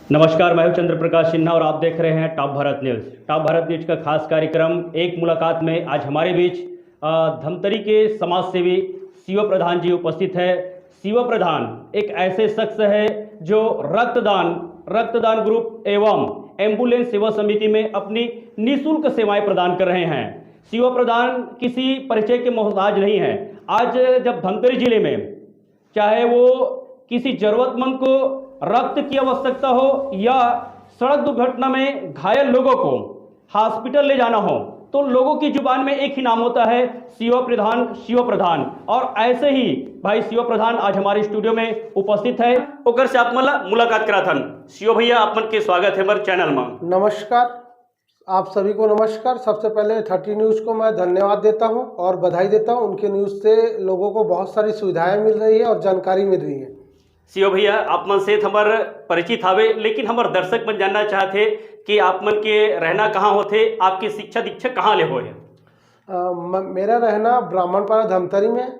नमस्कार, मैं हूं चंद्र प्रकाश सिन्हा और आप देख रहे हैं top Bharat news. Top Bharat news का खास कार्यक्रम एक मुलाकात में आज हमारे बीच धमतरी के समाज सेवी शिव प्रधान जी उपस्थित है। शिव प्रधान एक ऐसे शख्स है जो रक्तदान ग्रुप एवं एम्बुलेंस सेवा समिति में अपनी निःशुल्क सेवाएं प्रदान कर रहे हैं। शिव प्रधान किसी परिचय के मोहताज नहीं है। आज जब धमतरी जिले में चाहे वो किसी जरूरतमंद को रक्त की आवश्यकता हो या सड़क दुर्घटना में घायल लोगों को हॉस्पिटल ले जाना हो, तो लोगों की जुबान में एक ही नाम होता है, शिव प्रधान। और ऐसे ही भाई शिव प्रधान आज हमारे स्टूडियो में उपस्थित है। ओकर से आप मुलाकात करा था। शिव भैया, आप मन के स्वागत है हमारे चैनल में। नमस्कार, आप सभी को नमस्कार। सबसे पहले 30 न्यूज़ को मैं धन्यवाद देता हूं और बधाई देता हूं। उनके न्यूज़ से लोगों को बहुत सारी सुविधाएं मिल रही है और जानकारी मिल रही है। शिव भैया, आप मन से हमार परिचित हावे, लेकिन हमार दर्शक मन जानना चाहते कि आप मन के रहना कहाँ होते, आपकी शिक्षा दीक्षा कहाँ ले हो है? मेरा रहना ब्राह्मणपाड़ा धमतरी में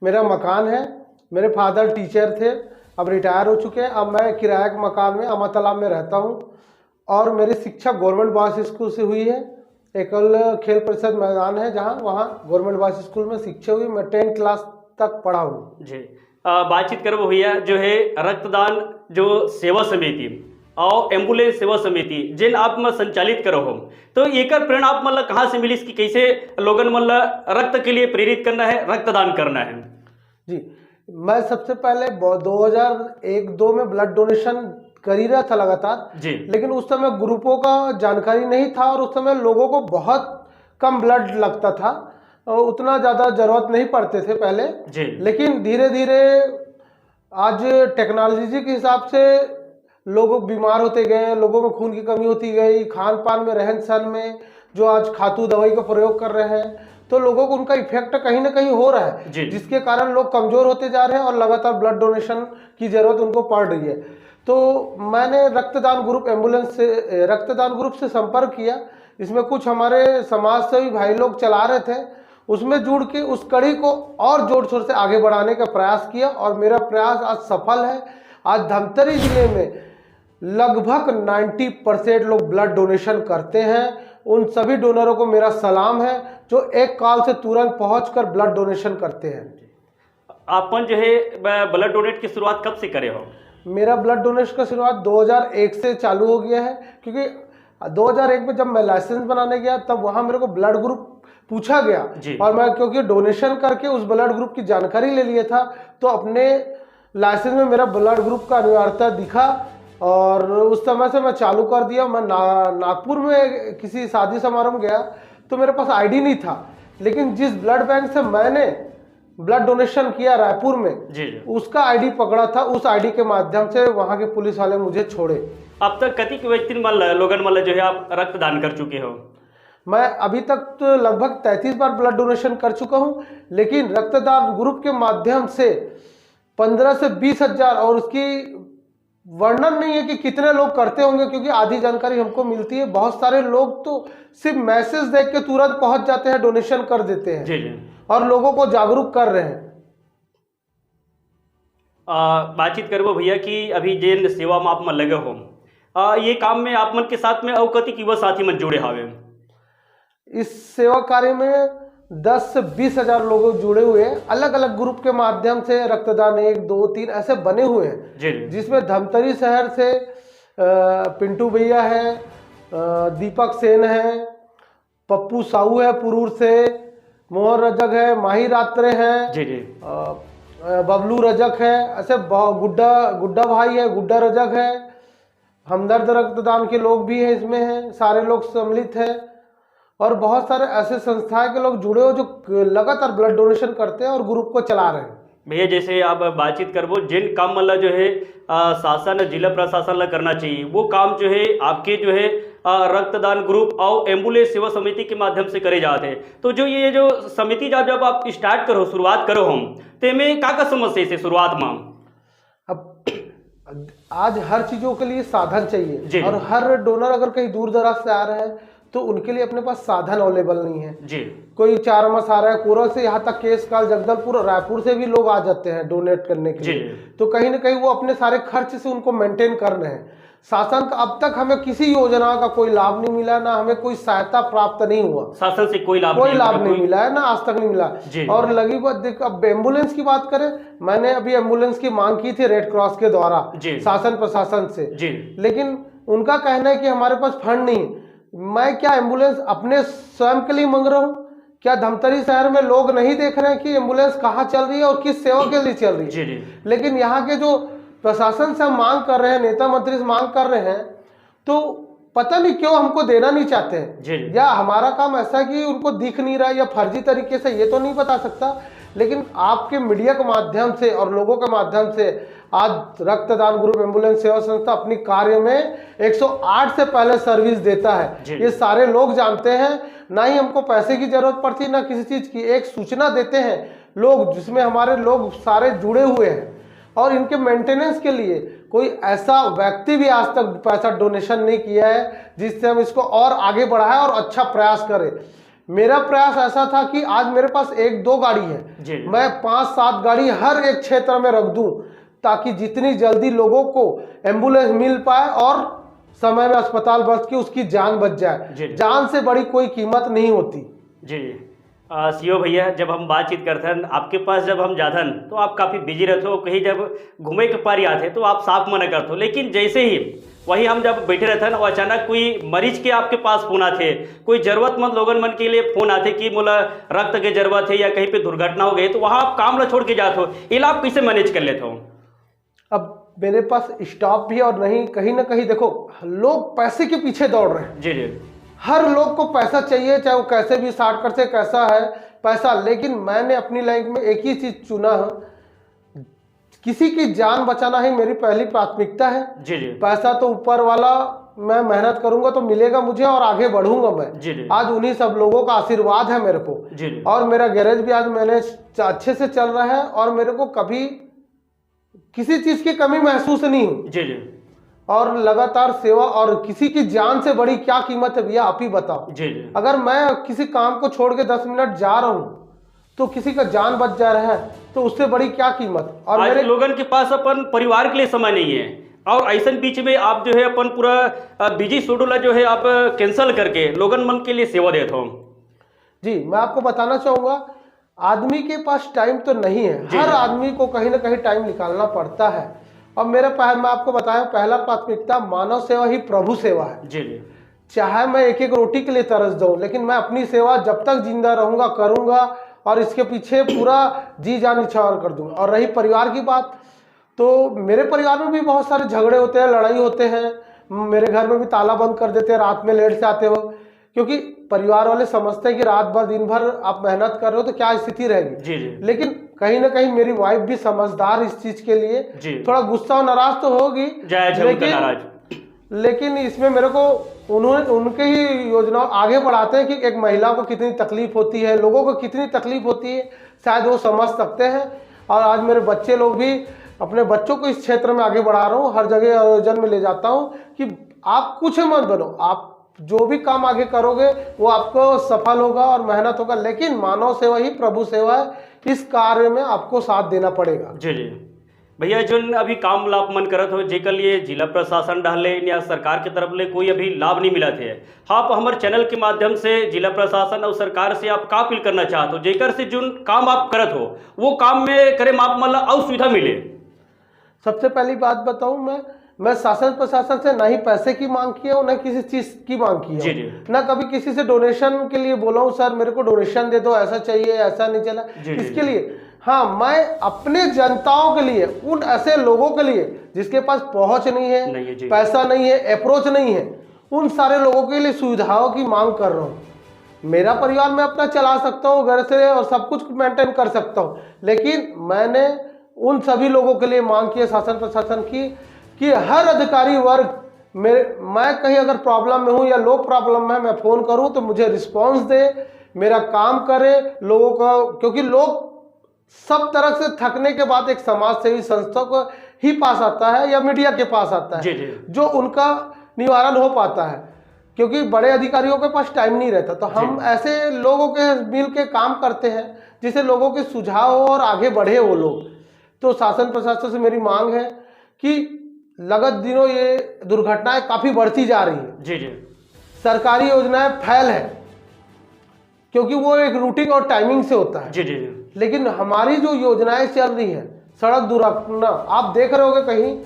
मेरा मकान है। मेरे फादर टीचर थे, अब रिटायर हो चुके हैं। अब मैं किराए के मकान में अमर तालाब में रहता हूँ और मेरी शिक्षा गवर्नमेंट बॉयज़ स्कूल से हुई है। एकल खेल परिषद मैदान है जहाँ, वहाँ गवर्नमेंट बॉयज़ स्कूल में शिक्षा हुई। मैं 10th क्लास तक पढ़ा हूँ जी। बातचीत करो भैया, जो है रक्तदान जो सेवा समिति और एम्बुलेंस सेवा समिति जिन आप में संचालित करो हो, तो एक प्रेरणा आप मतलब कहाँ से मिली कि कैसे लोगन मतलब रक्त के लिए प्रेरित करना है, रक्तदान करना है? जी, मैं सबसे पहले 2001-2 में ब्लड डोनेशन कर ही रहा था लगातार जी। लेकिन उस समय ग्रुपों का जानकारी नहीं था और उस समय लोगों को बहुत कम ब्लड लगता था, उतना ज़्यादा ज़रूरत नहीं पड़ते थे पहले जी। लेकिन धीरे धीरे आज टेक्नोलॉजी के हिसाब से लोग बीमार होते गए, लोगों में खून की कमी होती गई, खान पान में, रहन सहन में जो आज खातू दवाई का प्रयोग कर रहे हैं, तो लोगों को उनका इफेक्ट कहीं ना कहीं हो रहा है जी। जिसके कारण लोग कमज़ोर होते जा रहे हैं और लगातार ब्लड डोनेशन की ज़रूरत उनको पड़ रही है। तो मैंने रक्तदान ग्रुप से संपर्क किया। इसमें कुछ हमारे समाज सेवी भाई लोग चला रहे थे, उसमें जुड़ के उस कड़ी को और जोर शोर से आगे बढ़ाने का प्रयास किया और मेरा प्रयास आज सफल है। आज धमतरी जिले में लगभग 90% लोग ब्लड डोनेशन करते हैं। उन सभी डोनरों को मेरा सलाम है जो एक कॉल से तुरंत पहुंचकर ब्लड डोनेशन करते हैं। आपन जो है ब्लड डोनेट की शुरुआत कब से करे हो? मेरा ब्लड डोनेशन का शुरुआत 2001 से चालू हो गया है, क्योंकि 2001 में जब मैं लाइसेंस बनाने गया तब वहाँ मेरे को ब्लड ग्रुप पूछा गया और मैं क्योंकि डोनेशन करके उस ब्लड ग्रुप की जानकारी ले लिया था, तो अपने लाइसेंस में मेरा ब्लड ग्रुप का अनिवार्यता दिखा और उस समय से मैं चालू कर दिया। मैं नागपुर में किसी शादी समारोह में गया तो मेरे पास आईडी नहीं था, लेकिन जिस ब्लड बैंक से मैंने ब्लड डोनेशन किया रायपुर में जी। उसका आईडी पकड़ा था। उस आईडी के माध्यम से वहाँ के पुलिस वाले मुझे छोड़े। अब तक कति व्यक्ति लोगन जो है आप रक्तदान कर चुके हो? मैं अभी तक तो लगभग 33 बार ब्लड डोनेशन कर चुका हूं, लेकिन रक्तदान ग्रुप के माध्यम से 15 से 20 हजार, और उसकी वर्णन नहीं है कि कितने लोग करते होंगे क्योंकि आधी जानकारी हमको मिलती है। बहुत सारे लोग तो सिर्फ मैसेज देख के तुरंत पहुंच जाते हैं, डोनेशन कर देते हैं जी। और लोगों को जागरूक कर रहे हैं। बातचीत करबो भैया कि अभी जिन सेवा में आप मन लगे हो, ये काम में आप मन के साथ में अवकति की वह साथी मन जुड़े हावे? इस सेवा कार्य में 10 से 20 हजार लोग जुड़े हुए हैं। अलग अलग ग्रुप के माध्यम से रक्तदान 1, 2, 3 ऐसे बने हुए हैं, जिसमें धमतरी शहर से पिंटू भैया है, दीपक सेन है, पप्पू साहू है पुरूर से, मोहन रजक है, माही रात्रे हैं, बबलू रजक है, ऐसे गुड्डा भाई है, गुड्डा रजक है, हमदर्द रक्तदान के लोग भी हैं इसमें हैं। सारे लोग सम्मिलित हैं और बहुत सारे ऐसे संस्थाएं के लोग जुड़े हो जो लगातार ब्लड डोनेशन करते हैं और ग्रुप को चला रहे हैं। भैया, जैसे आप बातचीत करबो जिन काम मतलब जो है शासन जिला प्रशासन ला करना चाहिए, वो काम जो है आपके जो है रक्तदान ग्रुप और एम्बुलेंस सेवा समिति के माध्यम से करे जाते हैं। तो जो ये जो समिति जब आप स्टार्ट करो, शुरुआत करो हम, तो में का समस्या से शुरुआत में? अब आज हर चीज़ों के लिए साधन चाहिए और हर डोनर अगर कहीं दूर दराज से आ रहे हैं तो उनके लिए अपने पास साधन अवेलेबल नहीं है जी। कोई 4 मास आ रहा है कोरल से, यहाँ तक केसकाल, जगदलपुर, रायपुर से भी लोग आ जाते हैं डोनेट करने के लिए, तो कहीं ना कहीं वो अपने सारे खर्च से उनको मेंटेन कर रहे हैं। शासन का अब तक हमें किसी योजना का कोई लाभ नहीं मिला, ना हमें कोई सहायता प्राप्त नहीं हुआ, शासन से कोई लाभ नहीं मिला है, ना आज तक नहीं मिला। और लगी बात देख, अब एम्बुलेंस की बात करें, मैंने अभी एम्बुलेंस की मांग की थी रेड क्रॉस के द्वारा शासन प्रशासन से, लेकिन उनका कहना है कि हमारे पास फंड नहीं। मैं क्या एम्बुलेंस अपने स्वयं के लिए मांग रहा हूँ? क्या धमतरी शहर में लोग नहीं देख रहे हैं कि एम्बुलेंस कहाँ चल रही है और किस सेवा के लिए चल रही है? लेकिन यहाँ के जो प्रशासन से हम मांग कर रहे हैं, नेता मंत्री से मांग कर रहे हैं, तो पता नहीं क्यों हमको देना नहीं चाहते हैं, या हमारा काम ऐसा है कि उनको दिख नहीं रहा है, या फर्जी तरीके से, ये तो नहीं बता सकता। लेकिन आपके मीडिया के माध्यम से और लोगों के माध्यम से आज रक्तदान ग्रुप एम्बुलेंस सेवा संस्था अपनी कार्य में 108 से पहले सर्विस देता है, ये सारे लोग जानते हैं। ना ही हमको पैसे की जरूरत पड़ती, ना किसी चीज की, एक सूचना देते हैं लोग जिसमें हमारे लोग सारे जुड़े हुए हैं, और इनके मेंटेनेंस के लिए कोई ऐसा व्यक्ति भी आज तक पैसा डोनेशन नहीं किया है जिससे हम इसको और आगे बढ़ाएं और अच्छा प्रयास करें। मेरा प्रयास ऐसा था कि आज मेरे पास 1-2 गाड़ी है, मैं 5-7 गाड़ी हर एक क्षेत्र में रख दूं, ताकि जितनी जल्दी लोगों को एम्बुलेंस मिल पाए और समय में अस्पताल बच के उसकी जान बच जाए। जान से बड़ी कोई कीमत नहीं होती। जी सीओ भैया, जब हम बातचीत करते हैं आपके पास, जब हम जाते हैं तो आप काफ़ी बिजी रहते हो, कहीं जब घूमे के पारी आते तो आप साफ मना करते हो, लेकिन जैसे ही वही हम जब बैठे रहते हैं ना, अचानक कोई मरीज के आपके पास फोन आते, कोई जरूरतमंद लोगन मन के लिए फोन आते कि बोला रक्त की जरूरत है या कहीं पे दुर्घटना हो गई, तो वहाँ आप काम ला छोड़ के जाते हो, ये आप कैसे मैनेज कर लेते हो? अब मेरे पास स्टॉप भी और नहीं, कहीं ना कहीं देखो लोग पैसे के पीछे दौड़ रहे हैं। जी। हर लोग को पैसा चाहिए, चाहे वो कैसे भी शॉर्टकट से कैसा है पैसा। लेकिन मैंने अपनी लाइफ में एक ही चीज चुना है, किसी की जान बचाना ही मेरी पहली प्राथमिकता है। पैसा तो ऊपर वाला, मैं मेहनत करूंगा तो मिलेगा मुझे और आगे बढ़ूंगा मैं। आज उन्हीं सब लोगों का आशीर्वाद है मेरे को, और मेरा गैरेज भी आज मैंने अच्छे से चल रहा है, और मेरे को कभी किसी चीज की कमी महसूस नहीं हुई। और लगातार सेवा, और किसी की जान से बड़ी क्या कीमत है भैया, आप ही बताओ। अगर मैं किसी काम को छोड़ के 10 मिनट जा रहा हूँ तो किसी का जान बच जा रहा है, तो उससे बड़ी क्या कीमत। और मेरे लोगन के पास अपन परिवार के लिए समय नहीं है, और ऐसा बीच में आप जो है अपन पूरा बिजी शेड्यूल जो है आप कैंसिल करके लोगन मन के लिए सेवा देते हो। जी, मैं आपको बताना चाहूंगा, आदमी के पास टाइम तो नहीं है, हर आदमी को कहीं ना कहीं टाइम निकालना पड़ता है। और मेरा मैं आपको बताया, पहला प्राथमिकता मानव सेवा ही प्रभु सेवा है। चाहे मैं एक एक रोटी के लिए तरस जाऊं, लेकिन मैं अपनी सेवा जब तक जिंदा रहूंगा करूंगा, और इसके पीछे पूरा जी जान निछावर कर दूंगा। और रही परिवार की बात, तो मेरे परिवार में भी बहुत सारे झगड़े होते हैं, लड़ाई होते हैं। मेरे घर में भी ताला बंद कर देते हैं रात में लेट से आते हो, क्योंकि परिवार वाले समझते हैं कि रात भर दिन भर आप मेहनत कर रहे हो तो क्या स्थिति रहेगी। लेकिन कहीं ना कहीं मेरी वाइफ भी समझदार इस चीज के लिए, थोड़ा गुस्सा और नाराज तो होगी, लेकिन इसमें मेरे को उनके ही योजनाओं आगे बढ़ाते हैं कि एक महिला को कितनी तकलीफ होती है, लोगों को कितनी तकलीफ होती है, शायद वो समझ सकते हैं। और आज मेरे बच्चे लोग भी, अपने बच्चों को इस क्षेत्र में आगे बढ़ा रहा हूँ, हर जगह आयोजन में ले जाता हूँ कि आप कुछ मत बनो, आप जो भी काम आगे करोगे वो आपको सफल होगा और मेहनत होगा, लेकिन मानव सेवा ही प्रभु सेवा है, इस कार्य में आपको साथ देना पड़ेगा। जी भैया, जो अभी काम लाभ मन करत हो, जेकर लिए जिला प्रशासन डाले या सरकार की तरफ ले कोई अभी लाभ नहीं मिला थे, आप हमारे चैनल के माध्यम से जिला प्रशासन और सरकार से आप का अपील करना चाहते हो, जेकर से जो काम आप करत हो वो काम में करे आप मतलब और सुविधा मिले? सबसे पहली बात बताऊं, मैं शासन प्रशासन से ना ही पैसे की मांग की है, ना किसी चीज की मांग की है, ना कभी किसी से डोनेशन के लिए बोला हूं सर मेरे को डोनेशन दे दो, ऐसा चाहिए, ऐसा नहीं चला। इसके लिए हाँ, मैं अपने जनताओं के लिए, उन ऐसे लोगों के लिए जिसके पास पहुंच नहीं है, पैसा नहीं है, अप्रोच नहीं है, उन सारे लोगों के लिए सुविधाओं की मांग कर रहा हूँ। मेरा परिवार मैं अपना चला सकता हूँ घर से और सब कुछ मेंटेन कर सकता हूँ, लेकिन मैंने उन सभी लोगों के लिए मांग की है शासन प्रशासन की कि हर अधिकारी वर्ग मैं कहीं अगर प्रॉब्लम में हूं या लोग प्रॉब्लम में, मैं फोन करूं तो मुझे रिस्पांस दे, मेरा काम करे लोगों का, क्योंकि लोग सब तरह से थकने के बाद एक समाज सेवी संस्था को ही पास आता है या मीडिया के पास आता है जो उनका निवारण हो पाता है, क्योंकि बड़े अधिकारियों के पास टाइम नहीं रहता। तो हम ऐसे लोगों के मिल के काम करते हैं जिससे लोगों के सुझाव हो और आगे बढ़े वो लोग। तो शासन प्रशासन से मेरी मांग है कि लगत दिनों ये दुर्घटनाएं काफी बढ़ती जा रही है। जी जी। सरकारी योजनाएं फेल है क्योंकि वो एक रूटीन और टाइमिंग से होता है। जी जी जी। लेकिन हमारी जो योजनाएं चल रही है, सड़क दुर्घटना आप देख रहे होगे, कहीं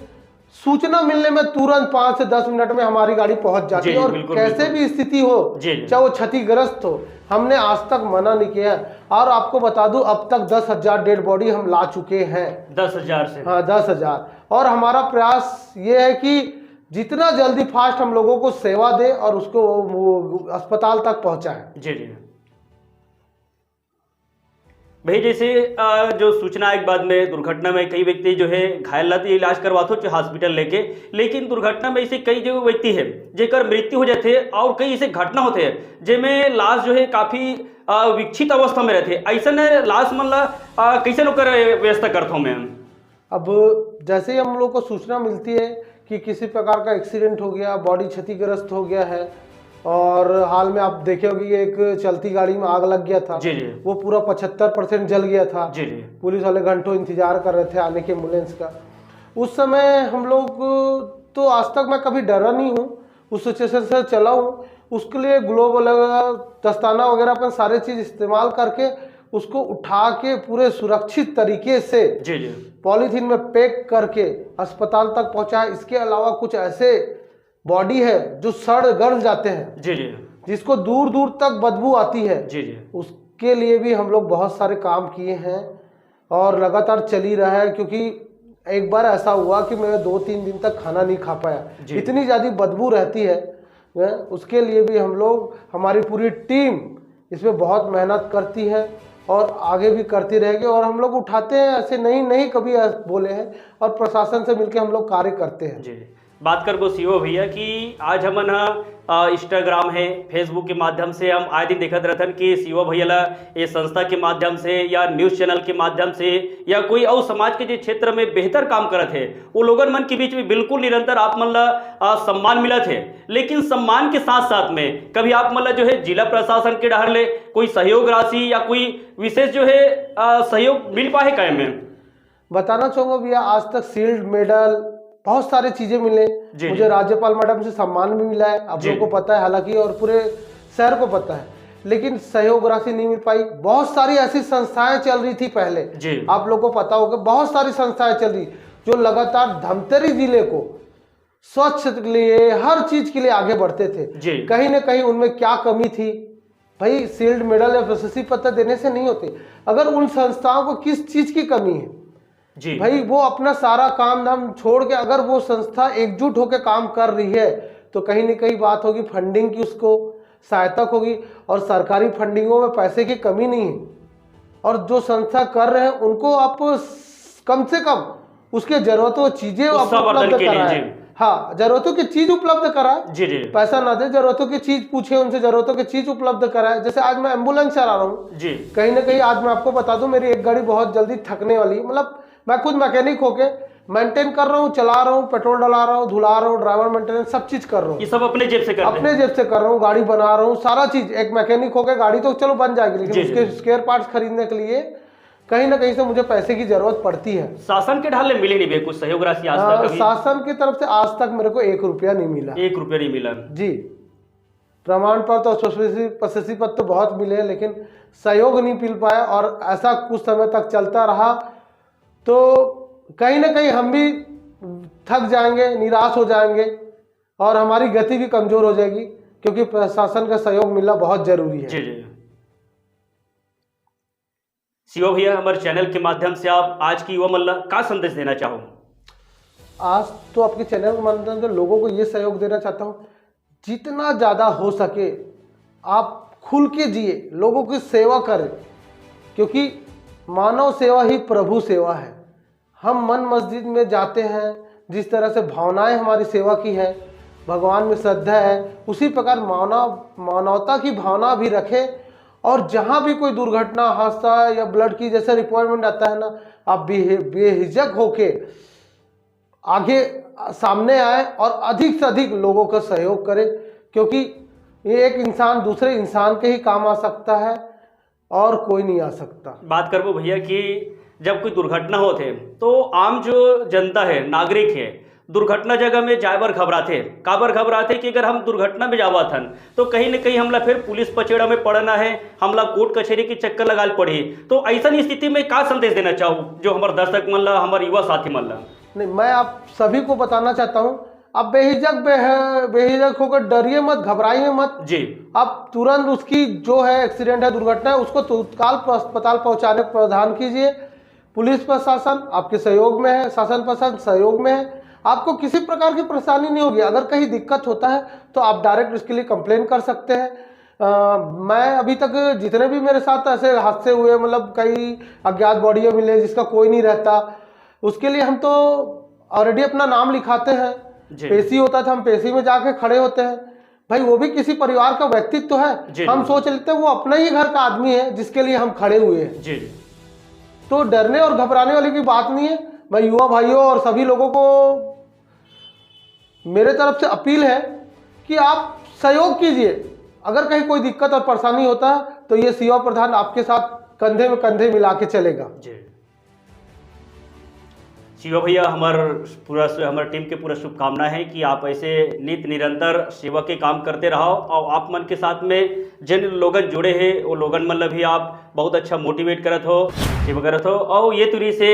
सूचना मिलने में तुरंत 5 से 10 मिनट में हमारी गाड़ी पहुंच जाती है। और कैसे भी स्थिति हो, चाहे वो क्षतिग्रस्त हो, हमने आज तक मना नहीं किया है। और आपको बता दूं, अब तक 10,000 डेड बॉडी हम ला चुके हैं। 10,000 से? हाँ, 10,000। और हमारा प्रयास ये है कि जितना जल्दी फास्ट हम लोगों को सेवा दे और उसको वो अस्पताल तक पहुंचाए। जी जी भाई, जैसे जो सूचना एक बाद में दुर्घटना में कई व्यक्ति जो है घायल रहते इलाज करवाते हो हॉस्पिटल लेके, लेकिन दुर्घटना में ऐसे कई जो व्यक्ति है जेकर मृत्यु हो जाते हैं और कई ऐसे घटना होते हैं जिनमें लाश जो है काफी विक्षित अवस्था में रहते हैं। ऐसा लाश मतलब कैसे लोग व्यवस्था करता हूँ मैं? अब जैसे ही हम लोग को सूचना मिलती है कि किसी प्रकार का एक्सीडेंट हो गया, बॉडी क्षतिग्रस्त हो गया है, और हाल में आप देखे होगी एक चलती गाड़ी में आग लग गया था। जी जी। वो पूरा 75% जल गया था। जी जी। पुलिस वाले घंटों इंतजार कर रहे थे आने के एम्बुलेंस का। उस समय हम लोग तो आज तक मैं कभी डरा नहीं हूँ, उस सिचुएशन से चला हूँ। उसके लिए ग्लोब दस्ताना वगैरह अपन सारे चीज़ इस्तेमाल करके उसको उठा के पूरे सुरक्षित तरीके से जी जी पॉलीथीन में पैक करके अस्पताल तक पहुँचाए। इसके अलावा कुछ ऐसे बॉडी है जो सड़ गल जाते हैं, जी जी, जिसको दूर दूर तक बदबू आती है, जी जी, उसके लिए भी हम लोग बहुत सारे काम किए हैं और लगातार चल ही रहा है। क्योंकि एक बार ऐसा हुआ कि मैं 2-3 दिन तक खाना नहीं खा पाया, इतनी ज़्यादा बदबू रहती है। उसके लिए भी हम लोग, हमारी पूरी टीम इसमें बहुत मेहनत करती है और आगे भी करती रहेगी। और हम लोग उठाते हैं, ऐसे नहीं कभी बोले हैं, और प्रशासन से मिलकर हम लोग कार्य करते हैं। जी, बात कर वो सीओ भैया कि आज हमन इंस्टाग्राम है, फेसबुक के माध्यम से हम आए दिन देखते रहते कि सीओ भैया ला ये संस्था के माध्यम से या न्यूज़ चैनल के माध्यम से या कोई और समाज के जो क्षेत्र में बेहतर काम करते हैं वो लोगन मन के बीच में बिल्कुल निरंतर आप मन ला सम्मान मिला थे। लेकिन सम्मान के साथ साथ में कभी आप मन ला जो है जिला प्रशासन के डहर ले कोई सहयोग राशि या कोई विशेष जो है सहयोग मिल पाए क्या? में बताना चाहूँगा भैया, आज तक शील्ड, मेडल, बहुत सारी चीजें मिले। मुझे राज्यपाल मैडम से सम्मान भी मिला है, आप लोगों को पता है हालांकि, और पूरे शहर को पता है, लेकिन सहयोग राशि नहीं मिल पाई। बहुत सारी ऐसी संस्थाएं चल रही थी पहले, आप लोगों को पता होगा, बहुत सारी संस्थाएं चल रही जो लगातार धमतरी जिले को स्वच्छ के लिए, हर चीज के लिए आगे बढ़ते थे। कहीं ना कहीं उनमें क्या कमी थी भाई? शील्ड, मेडल या प्रशस्ति पत्र देने से नहीं होते। अगर उन संस्थाओं को किस चीज की कमी है जी भाई, वो अपना सारा काम धाम छोड़ के अगर वो संस्था एकजुट होकर काम कर रही है तो कहीं ना कहीं बात होगी फंडिंग की, उसको सहायता होगी। और सरकारी फंडिंगों में पैसे की कमी नहीं है, और जो संस्था कर रहे हैं उनको आप कम से कम उसके जरूरतों चीजें उपलब्ध कराएं। हाँ, जरूरतों की चीज उपलब्ध कराए, जी जी, पैसा ना दे, जरूरतों की चीज पूछे उनसे, जरूरतों की चीज उपलब्ध कराए। जैसे आज मैं एम्बुलेंस चला रहा हूँ जी, कहीं ना कहीं आज मैं आपको बता दूं मेरी एक गाड़ी बहुत जल्दी थकने वाली है। मतलब मैं खुद मैकेनिक होके मेंटेन कर रहा हूँ, चला रहा हूँ, पेट्रोल डला रहा हूँ, धुला रहा हूँ, ड्राइवर मेंटेनेंस सब चीज कर रहा हूँ। ये सब अपने जेब से कर रहा हूँ, गाड़ी बना रहा हूँ, सारा चीज। एक मैकेनिक होके गाड़ी तो चलो बन जाएगी, लेकिन उसके स्पेयर पार्ट्स खरीदने के लिए कहीं ना कहीं से मुझे पैसे की जरूरत पड़ती है। शासन के ढाल मिली नहीं कुछ सहयोग राशि आज तक? शासन की तरफ से आज तक मेरे को 1 रुपया नहीं मिला। 1 रुपया नहीं मिला जी। प्रमाण पत्र और प्रशस्ति पत्र बहुत मिले, लेकिन सहयोग नहीं मिल पाया, और ऐसा कुछ समय तक चलता रहा तो कहीं ना कहीं हम भी थक जाएंगे, निराश हो जाएंगे, और हमारी गति भी कमजोर हो जाएगी, क्योंकि प्रशासन का सहयोग मिलना बहुत जरूरी है। जी जी। सीओ भैया, हमारे चैनल के माध्यम से आप आज की युवा मल्ला क्या संदेश देना चाहो? आज तो आपके चैनल के माध्यम से लोगों को ये सहयोग देना चाहता हूँ, जितना ज़्यादा हो सके आप खुल के जिए, लोगों की सेवा करें, क्योंकि मानव सेवा ही प्रभु सेवा है। हम मन मस्जिद में जाते हैं, जिस तरह से भावनाएं हमारी सेवा की है, भगवान में श्रद्धा है, उसी प्रकार मानवता की भावना भी रखें। और जहाँ भी कोई दुर्घटना, हादसा या ब्लड की जैसे रिक्वायरमेंट आता है ना, आप बेहिचक होके आगे सामने आए और अधिक से अधिक लोगों का सहयोग करें, क्योंकि ये एक इंसान दूसरे इंसान के ही काम आ सकता है और कोई नहीं आ सकता। बात करो भैया कि जब कोई दुर्घटना होते तो आम जो जनता है, नागरिक है, दुर्घटना जगह में जायबर घबराते काबर घबराते कि अगर हम दुर्घटना में जावा थन तो कहीं न कहीं हमला फिर पुलिस पचेड़ा में पड़ना है, हमला कोर्ट कचहरी की चक्कर लगाल पड़ी। तो ऐसा स्थिति में क्या संदेश देना चाहूँ जो हमारे दर्शक मन ला, हमारे युवा साथी मन ला? नहीं, मैं आप सभी को बताना चाहता हूँ, आप बेहिजक होकर डरिए मत, घबराइए मत जी। आप तुरंत उसकी जो है एक्सीडेंट है, दुर्घटना है, उसको तत्काल अस्पताल पहुंचाने का प्रावधान कीजिए। पुलिस प्रशासन आपके सहयोग में है, शासन प्रशासन सहयोग में है, आपको किसी प्रकार की परेशानी नहीं होगी। अगर कहीं दिक्कत होता है तो आप डायरेक्ट इसके लिए कंप्लेन कर सकते हैं। मैं अभी तक जितने भी मेरे साथ ऐसे हादसे हुए, मतलब कई अज्ञात बॉडियाँ मिले जिसका कोई नहीं रहता, उसके लिए हम तो ऑलरेडी अपना नाम लिखाते हैं। पेशी होता था, हम पेशी में जाके खड़े होते हैं, भाई वो भी किसी परिवार का व्यक्तित्व तो है, हम सोच लेते हैं वो अपना ही घर का आदमी है जिसके लिए हम खड़े हुए हैं जी। तो डरने और घबराने वाली की बात नहीं है। मैं युवा भाइयों और सभी लोगों को मेरे तरफ से अपील है कि आप सहयोग कीजिए। अगर कहीं कोई दिक्कत और परेशानी होता है तो ये सीओ प्रधान आपके साथ कंधे में कंधे मिला के चलेगा जी। शिवा भैया, हमारे टीम के पूरा शुभकामना है कि आप ऐसे नित्य निरंतर सेवा के काम करते रहो और आप मन के साथ में जिन लोगन जुड़े हैं वो लोगन मतलब भी आप बहुत अच्छा मोटिवेट करत हो, सेवा करत हो। और ये तुरी से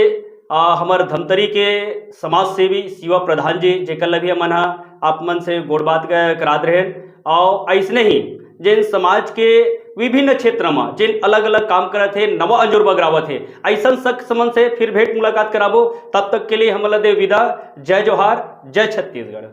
हमारे धमतरी के समाज सेवी शिवा प्रधान जी जेकर लभी मन आप मन से गोड़ बात करात रहे और ऐसने ही जिन समाज के विभिन्न क्षेत्र में जिन अलग अलग काम करत थे, नवा अंजुर बगरावत है, ऐसा शख्स मन से फिर भेंट मुलाकात कराबो। तब तक के लिए हम दे विदा। जय जोहार, जय छत्तीसगढ़।